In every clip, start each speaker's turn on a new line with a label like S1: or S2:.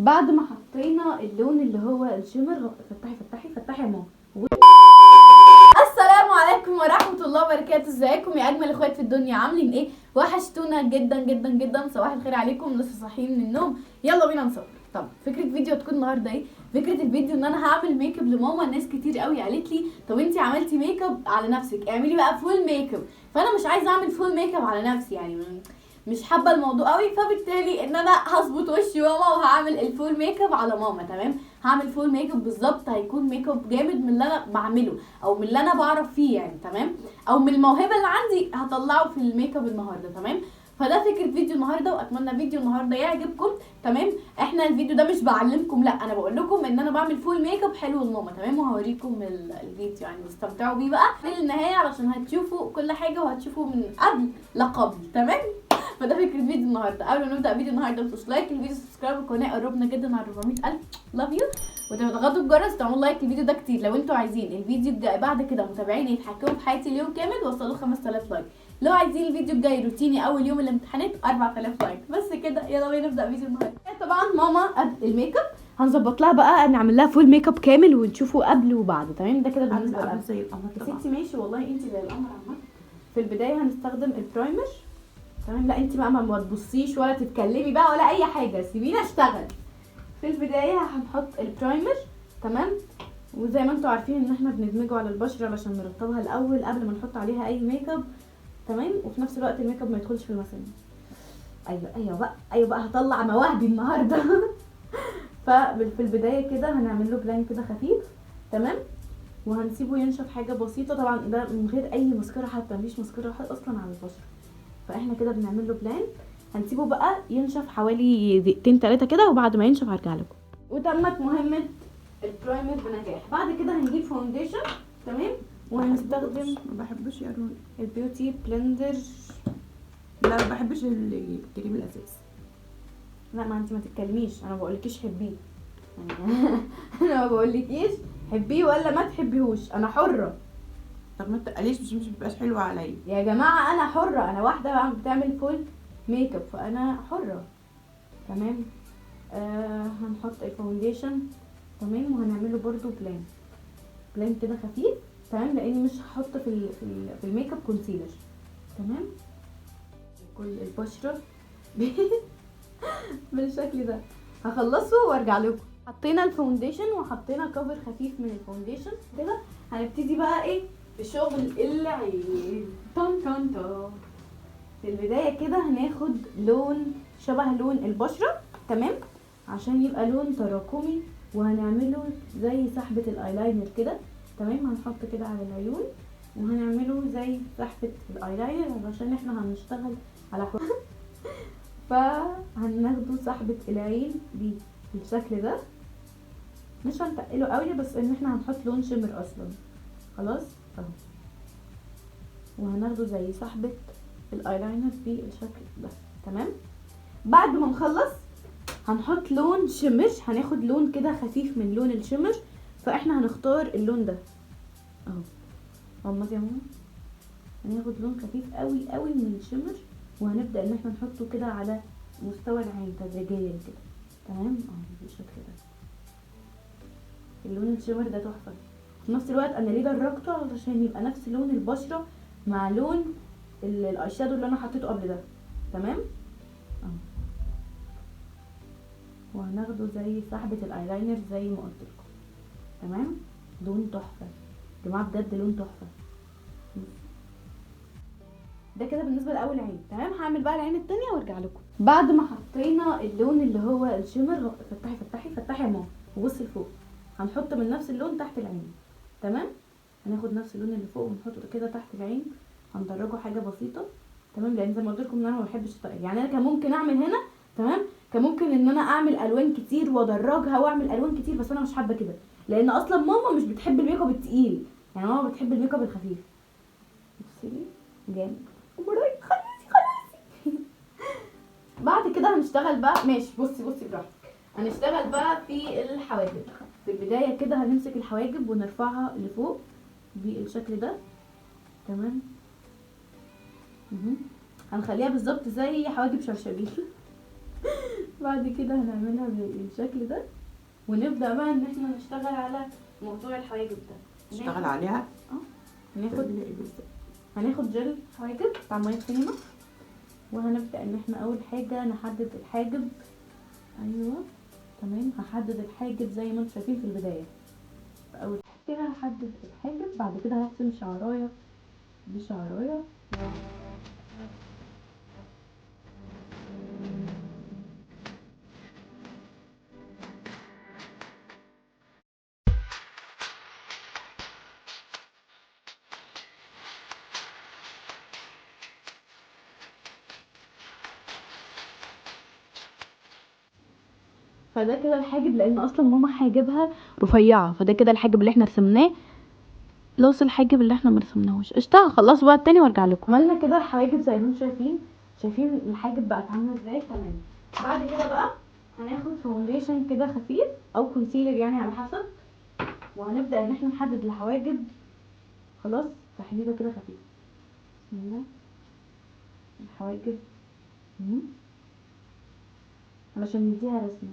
S1: بعد ما حطينا اللون اللي هو الشمر، فتحي يا ماما. السلام عليكم ورحمه الله وبركاته. ازيكم يا اجمل اخوات في الدنيا؟ عاملين ايه؟ وحشتونا جدا جدا جدا. صباح الخير عليكم، لسه صاحيين من النوم. يلا بينا نصور. طب فكره فيديو هتكون النهارده ايه؟ فكره الفيديو ان انا هعمل ميك اب لماما. ناس كتير قوي قالت لي طب انتي عملتي ميك اب على نفسك، اعملي بقى فول ميك اب. فانا مش عايزه اعمل فول ميك اب على نفسي، يعني مش حابه الموضوع قوي، فبالتالي ان انا هظبط وشي ماما وهعمل الفول ميك اب على ماما. تمام، هعمل فول ميك اب بالظبط، هيكون ميك اب جامد من اللي انا بعمله او من اللي انا بعرف فيه يعني. تمام، او من الموهبه اللي عندي هطلعه في الميك اب النهارده. تمام، فده فكره فيديو النهارده، واتمنى فيديو النهارده يعجبكم. تمام، احنا الفيديو ده مش بعلمكم، لا انا بقول لكم ان انا بعمل فول ميك اب حلو لماما. تمام، وهوريكم الفيديو يعني، استمتعوا بيه بقى للنهايه علشان هتشوفوا كل حاجه وهتشوفوا من قبل لقبل. تمام، فده فكره فيديو النهارده. قبل ما نبدا فيديو النهارده متنسوش لايك الفيديو، سبسكرايب القناه، قربنا جدا على 400,000. لاف يو، وتضغطوا الجرس تعملوا لايك الفيديو ده كتير. لو انتوا عايزين الفيديو الجاي بعد كده متابعين يتحكموا في حياتي اليوم كامل، وصلوا 5000 لايك. لو عايزين الفيديو الجاي روتيني اول يوم الامتحانات، 4000 لايك. بس كده، يلا بينا نبدا فيديو النهارده. طبعا ماما قبل الميك اب هنظبط لها بقى، نعمل لها فول ميك اب كامل ونشوفه قبل وبعد. تمام، ده كده بالنسبه لها
S2: زي القمر
S1: يا
S2: طبعا.
S1: ستي. ماشي والله، انت زي القمر عامه. في البدايه هنستخدم البرايمر. تمام، لا انت بقى ما تبصيش ولا تتكلمي بقى ولا اي حاجه، سيبيني اشتغل. في البدايه هنحط البرايمر. تمام، وزي ما انتوا عارفين ان احنا بندمجه على البشره علشان نرطبها الاول قبل ما نحط عليها اي ميك اب. تمام، وفي نفس الوقت الميك اب ما يدخلش في المسام. ايوه بقى هطلع مواهبي النهارده. ففي البدايه كده هنعمل له بلان كده خفيف. تمام، وهنسيبه ينشف حاجه بسيطه، طبعا ده من غير اي مسكره، حتى مفيش مسكره اصلا على البشره. فاحنا كده بنعمل له بلان، هنسيبه بقى ينشف حوالي دقيقتين 3 كده، وبعد ما ينشف هرجع لكم. وتمت مهمه البرايمر بنجاح. بعد كده هنجيب فاونديشن. تمام، وهنستخدم
S2: ما بحبش الوان
S1: البيوتي بلندر.
S2: لا ما بحبش الكريم الاساس.
S1: لا ما انت ما تتكلميش، انا ما بقولكيش حبيه. انا ما بقولكيش حبيه ولا ما تحبيهوش، انا حره.
S2: طب ما تقليش، مش بيبقاش حلو عليا
S1: يا جماعه انا حره، انا واحده بقى بتعمل فول ميك اب، فانا حره. تمام، هنحط الفاونديشن. تمام، وهنعمله برضو بلان كده خفيف. تمام، لاني مش هحط في الميك اب كونسيلر. تمام، كل البشره بالشكل ده. هخلصه وارجع لكم. حطينا الفاونديشن وحطينا كفر خفيف من الفاونديشن كده. هنبتدي بقى ايه في شغل العين. طن طن طن. في البدايه كده هناخد لون شبه لون البشره. تمام، عشان يبقى لون تراكمي، وهنعمله زي سحبه الايلاينر كده. تمام، هنحط كده على العيون، وهنعمله زي سحبه الايلاينر عشان احنا هنشتغل على فهناخده سحبة العين دي بالشكل ده. مش هنتقله قوي، بس ان احنا هنحط لون شمر اصلا. خلاص اهو، وهناخده زي سحبة الايلاينر بالشكل ده. تمام، بعد ما نخلص هنحط لون شمر، هناخد لون كده خفيف من لون الشمر. فاحنا هنختار اللون ده اهو. غمضي يا ماما. هناخد لون خفيف قوي قوي من الشمر، وهنبدأ ان احنا نحطه كده على مستوى العين تدريجيا كده. تمام اهو بالشكل ده. اللون الشمر ده تحفه. في نفس الوقت انا ليه درجته؟ علشان يبقى نفس لون البشره مع لون الاي شادو اللي انا حطيته قبل ده. تمام اهو، وهناخده زي سحبه الايلاينر زي ما قلت لكم. تمام، لون تحفه يا جماعه، بجد لون تحفه. ده كده بالنسبه لاول عين. تمام، هعمل بقى العين التانية وارجع لكم. بعد ما حطينا اللون اللي هو الشمر، فتحي يا ماما وبصي لفوق. هنحط من نفس اللون تحت العين. تمام، هناخد نفس اللون اللي فوق ونحطه كده تحت العين، هندرجه حاجه بسيطه. تمام، لان زي ما قلت لكم ان انا ما بحبش التقل، يعني انا كان ممكن اعمل هنا. تمام، كان ممكن ان انا اعمل الوان كتير وادرجها واعمل الوان كتير، بس انا مش حابه كده، لان اصلا ماما مش بتحب الميك اب التقيل، يعني ماما بتحب الميك اب الخفيف. بصي لي جامد. خلاص. بعد كده هنشتغل بقى. ماشي، بصي براحتك. هنشتغل بقى في الحواجب. في البدايه كده هنمسك الحواجب ونرفعها لفوق بالشكل ده. تمام، هنخليها بالظبط زي حواجب شرشبيل. بعد كده هنعملها بالشكل ده، ونبدأ بقى ان احنا نشتغل على موضوع الحواجب ده.
S2: اشتغل عليها.
S1: هناخد
S2: تعملي ايه بالظبط؟
S1: هناخد جل حواجب بتاع ميه سينما، وهنبدأ ان احنا اول حاجة نحدد الحاجب. ايوه تمام، هحدد الحاجب زي ما انتم شايفين في البداية. اول حاجة هحدد الحاجب، بعد كده هرسم شعراية بشعراية. فده كده الحاجب، لان اصلا ماما حاجبها رفيعه، فده كده الحاجب اللي احنا رسمناه لوس الحاجب اللي احنا مرسمناهوش. قشطه، خلصوا بقى التاني وارجع لكم. عملنا كده الحواجب زي ما انتم شايفين الحاجب بقت عامله ازاي. تمام، بعد كده بقى هناخد فاونديشن كده خفيف او كونسيلر يعني على حسب، وهنبدا ان احنا نحدد الحواجب. خلاص، تحديده كده خفيف. بسم الله. الحواجب علشان نديها رسمه.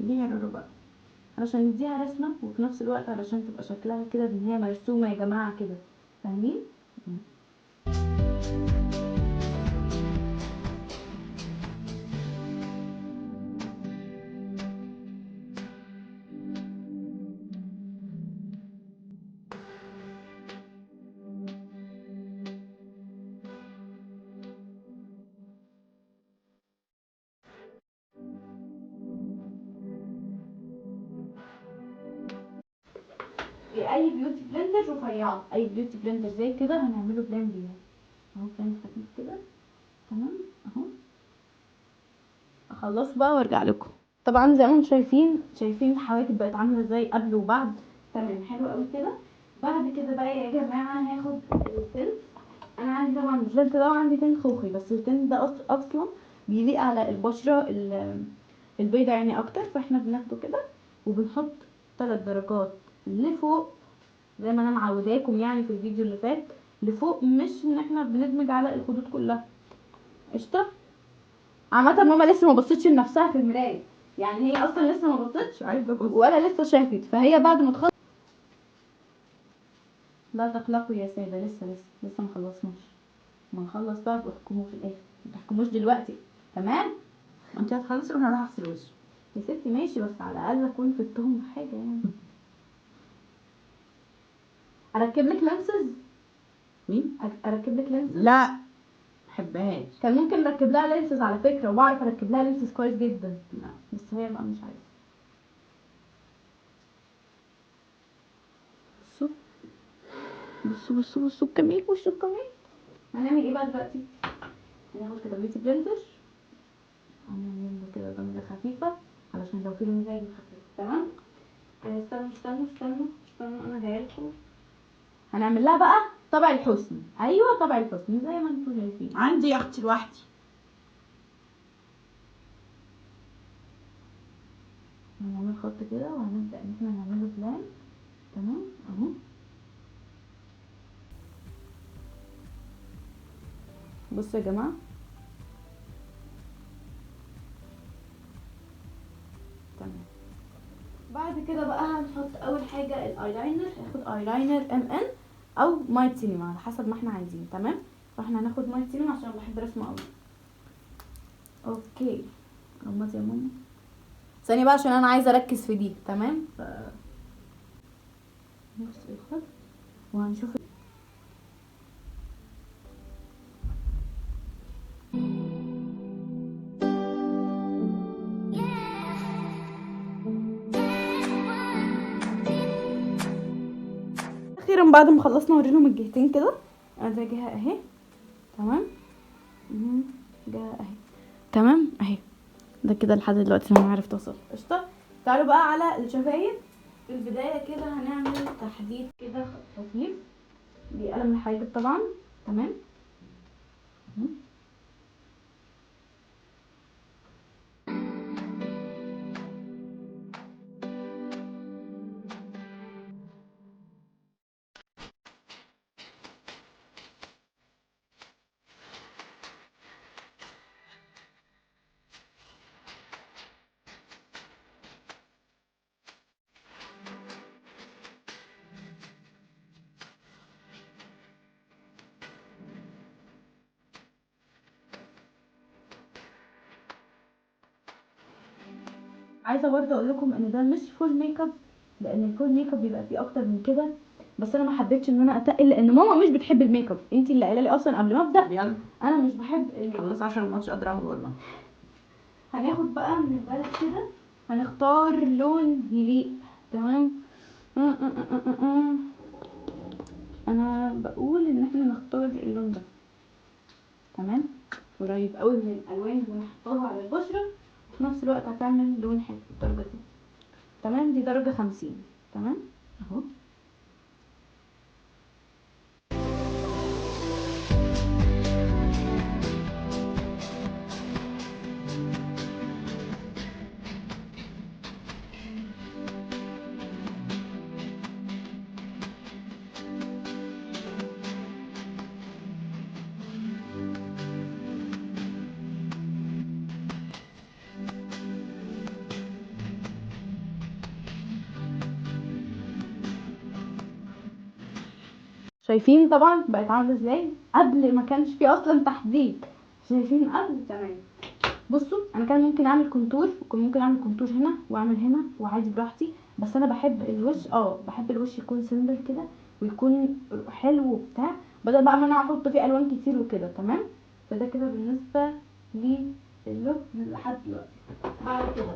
S2: ليه يا رورو بقى؟
S1: علشان نديها رسمه، وفي نفس الوقت علشان تبقى شكلها كده ان هي مرسومه يا جماعه كده، فاهمين؟ اي بيوتي بلندر رفيعه، اي بيوتي بلندر زي كده هنعمله بلان بيها اهو، بلان خفيف كده. تمام اهو. اخلص بقى وارجع لكم. طبعا زي ما انتم شايفين الحواجب بقت عامله ازاي قبل وبعد. تمام، حلو قوي كده. بعد كده بقى يا جماعه هاخد التنت. انا عندي طبعا التنت ده، وعندي تنت خوخي، بس التنت ده اصلا بيليق على البشره البيضه يعني اكتر، فاحنا بناخده كده وبنحط 3 درجات لفوق زي ما انا معوداكم يعني في الفيديو اللي فات، لفوق، مش ان احنا بندمج على الخدود كلها. قشطه. عامه ماما لسه ما بصتش لنفسها في المرايه، يعني هي اصلا لسه ما بصتش
S2: عايزه ابص.
S1: ولا لسه شافت، فهي بعد ما تخلص. لا تقلقوا يا ساده، لسه ما خلصناش. ما نخلص بقى تحكموا في الاخر، ما تحكموش دلوقتي. تمام.
S2: انت هتخلصي وانا هروح اغسل وشي.
S1: يا ستي ماشي، بس على الاقل اكون فدتهم حاجه يعني. اركب لك لانسز.
S2: مين؟
S1: اركب لك لانسز.
S2: لا محبهاش.
S1: كان ممكن نركب لها لينسز على فكره، وبعرف اركب لها لينسز كويس جدا،
S2: لا.
S1: بس هي بقى مش عايزه. بصوا الكمين، بصوا الكمين. هنعمل ايه بقى دلوقتي؟ هناخد كده بيوتي بلندر، هنعمل كده رمزه خفيفه علشان لو في رمزه خفيفه. تمام. استنوا انا جايلكم. هنعمل لها بقى طبع الحسن. ايوه طبع الحسن زي ما انتم شايفين.
S2: عندي يا اختي لوحدي.
S1: هنعمل خط كده، وهنبدا ان احنا نعمله بلان. تمام اهو. بصوا يا جماعه، تمام. بعد كده بقى هنحط اول حاجه الايلاينر. هاخد ايلاينر ام ان او مايت سينما على حسب ما احنا عايزين. تمام، فاحنا هناخد مايت سينما عشان بحب رسمه قوي. اوكي، غمضي يا ماما ثانيه بقى عشان انا عايزه اركز في دي. تمام، نفس الخط وهنشوف. اخيرا بعد ما خلصنا وريلهم الجهتين كده. ده جهه اهي. تمام. جهه اهي. تمام اهي. ده كده لحد دلوقتي انا عرفت اوصل. قشطه. تعالوا بقى على الشفايف. في البدايه كده هنعمل تحديد كده خفيف بقلم الحاجب طبعا. تمام. عايزه برضه اقول لكم ان ده مش فول ميك اب، لان الفول ميك اب بيبقى فيه اكتر من كده، بس انا ما حبيتش ان انا اتقل لان ماما مش بتحب الميك اب. انت اللي قايله لي اصلا قبل ما ابدا
S2: يلا
S1: انا مش بحب الميك اب.
S2: خلص عشان الماتش قادرة اخد والله.
S1: هناخد بقى من البلد كده، هنختار لون يليق. تمام. انا بقول ان احنا نختار اللون ده. تمام. قريب قوي من الالوان اللي هنحطها على البشره، وفي نفس الوقت هتعمل لون حلو الدرجه دي. تمام. دي درجه 50. تمام اهو. شايفين طبعا بقت عامله ازاي؟ قبل ما كانش في اصلا تحديد. شايفين قبل؟ تمام. بصوا انا كان ممكن اعمل كونتور، وكان ممكن اعمل كونتور هنا واعمل هنا وعادي براحتي، بس انا بحب الوش بحب الوش يكون سيمبل كده ويكون حلو وبتاع، بدل بقى ما انا احط فيه الوان كتير وكده. تمام. فده كده بالنسبه للوك لحد دلوقتي. بعد كده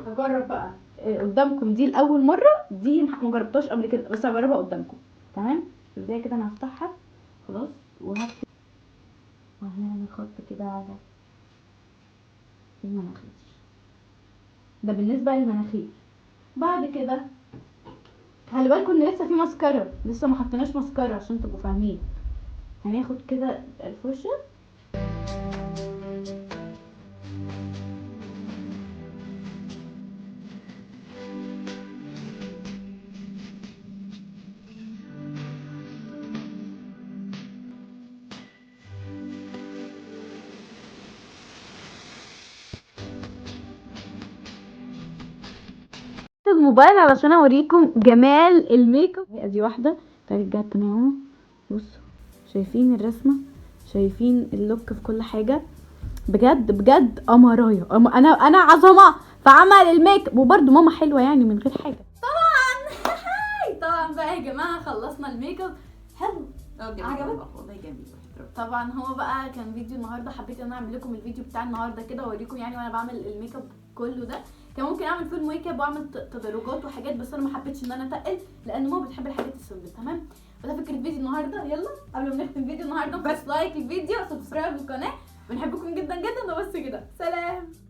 S1: هجرب بقى قدامكم دي لاول مره، دي ما جربتهاش قبل كده بس هجربها قدامكم. تمام. في البدايه كده انا هفتحها خلاص وهكتب وهنعمل خط كده على المناخير. ده بالنسبه للمناخير. بعد كده خلي بالكم ان لسه في ماسكارا، لسه ما حطيناش ماسكارا عشان تبقوا فاهمين. هناخد كده الفرشه الموبايل علشان اوريكم جمال الميك اب. ادي واحده، تعالي الجهه التانيه اهو. بصوا شايفين الرسمه؟ شايفين اللوك في كل حاجه؟ بجد بجد قمرايه. انا عظمه في عمل الميك اب، وبرده ماما حلوه يعني من غير حاجه طبعا. طبعا بقى يا جماعه خلصنا الميك اب. حلو.
S2: عجبك؟ والله جميل.
S1: طبعا هو بقى كان فيديو النهارده، حبيت ان انا اعمل لكم الفيديو بتاع النهارده كده واوريكم يعني وانا بعمل الميك اب كله ده. كان ممكن اعمل فول ميك اب واعمل تدرجات وحاجات، بس انا ما حبيتش ان انا اتقل لان ماما بتحب الحاجات السيمبل. تمام. فده فكره فيديو النهارده. يلا قبل ما نختم فيديو النهارده بس لايك الفيديو، سبسكرايب للقناه، بنحبكم جدا جدا. وبس كده، سلام.